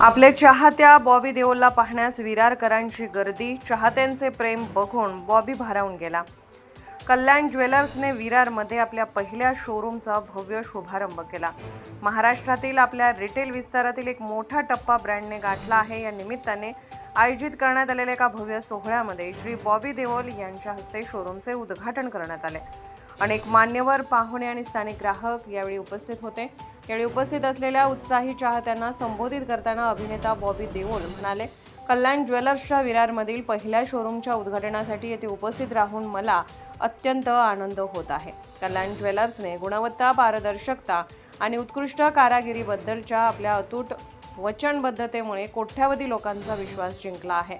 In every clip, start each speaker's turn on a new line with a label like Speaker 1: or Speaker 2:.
Speaker 1: आपले चाहत्या बॉबी देओलला पाहण्यास विरारकरांची गर्दी, चाहत्यांचे प्रेम बघून बॉबी भारावून गेला। कल्याण ज्वेलर्सने विरारमध्ये आपल्या पहिल्या शोरूमचा भव्य शुभारंभ केला। महाराष्ट्रातील आपल्या रिटेल विस्तारातील एक मोठा टप्पा ब्रँडने गाठला आहे। या निमित्ताने आयोजित करण्यात आलेल्या एका भव्य सोहळ्यामध्ये श्री बॉबी देओल यांच्या हस्ते शोरूमचे उद्घाटन करण्यात आले। अनेक मान्यवर, पाहुणे आणि स्थानिक ग्राहक यावेळी उपस्थित होते। यावेळी उपस्थित असलेल्या उत्साही चाहत्यांना संबोधित करताना अभिनेता बॉबी देओल म्हणाले, कल्याण ज्वेलर्सच्या विरारमधील पहिल्या शोरूमच्या उद्घाटनासाठी येथे उपस्थित राहून मला अत्यंत आनंद होत आहे। कल्याण ज्वेलर्सने गुणवत्ता, पारदर्शकता आणि उत्कृष्ट कारागिरीबद्दलच्या आपल्या अतूट वचनबद्धतेमुळे कोट्यावधी लोकांचा विश्वास जिंकला आहे।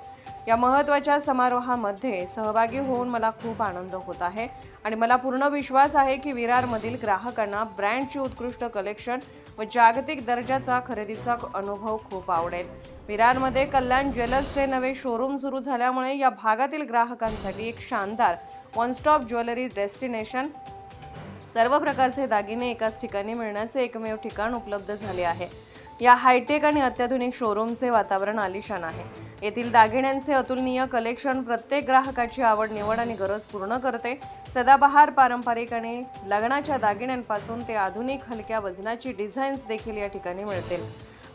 Speaker 1: या महत्त्वाच्या समारोहामध्ये सहभागी होऊन मला खूप आनंद होत आहे आणि मला पूर्ण विश्वास आहे की विरारमधील ग्राहकांना ब्रँडची उत्कृष्ट कलेक्शन व जागतिक दर्जाचा खरेदीचा अनुभव खूप आवडेल। विरारमध्ये कल्याण ज्वेलर्सचे नवे शोरूम सुरू झाल्यामुळे या भागातील ग्राहकांसाठी एक शानदार वन स्टॉप ज्वेलरी डेस्टिनेशन, सर्व प्रकारचे दागिने एकाच ठिकाणी मिळण्याचे एकमेव ठिकाण उपलब्ध झाले आहे। या हायटेक आणि अत्याधुनिक शोरूमचे वातावरण आलिशान आहे। येथील दागिन्यांचे अतुलनीय कलेक्शन प्रत्येक ग्राहकाची आवड, निवड आणि गरज पूर्ण करते। सदाबहार, पारंपरिक आणि लग्नाच्या दागिन्यांपासून ते आधुनिक हलक्या वजनाची डिझाईन्स देखील या ठिकाणी मिळतील।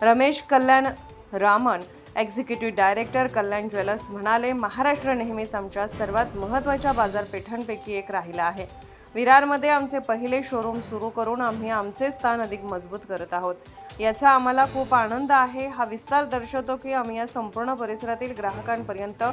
Speaker 1: रमेश कल्याण रामन, एक्झिक्युटिव्ह डायरेक्टर, कल्याण ज्वेलर्स म्हणाले, महाराष्ट्र नेहमीच आमच्या सर्वात महत्त्वाच्या बाजारपेठांपैकी एक राहिला आहे। विरारमध्ये आमचे पहिले शोरूम सुरू करून आम्ही आमचे स्थान अधिक मजबूत करत आहोत। याचा आम्हाला खूप आनंद आहे। हा विस्तार दर्शवतो की आम्ही या संपूर्ण परिसरातील ग्राहकांपर्यंत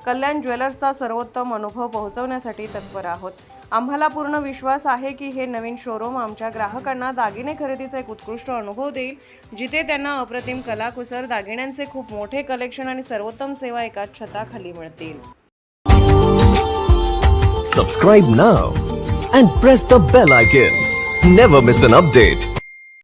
Speaker 1: कल्याण ज्वेलर्सचा सर्वोत्तम अनुभव पोहोचवण्यासाठी तत्पर आहोत। आम्हाला पूर्ण विश्वास आहे की हे नवीन शोरूम आमच्या ग्राहकांना दागिने खरेदीचा एक उत्कृष्ट अनुभव देईल, जिथे त्यांना अप्रतिम कलाकुसर, दागिन्यांचे खूप मोठे कलेक्शन आणि सर्वोत्तम सेवा एकाच छताखाली मिळतील।
Speaker 2: Subscribe now and press the bell icon. Never miss an update.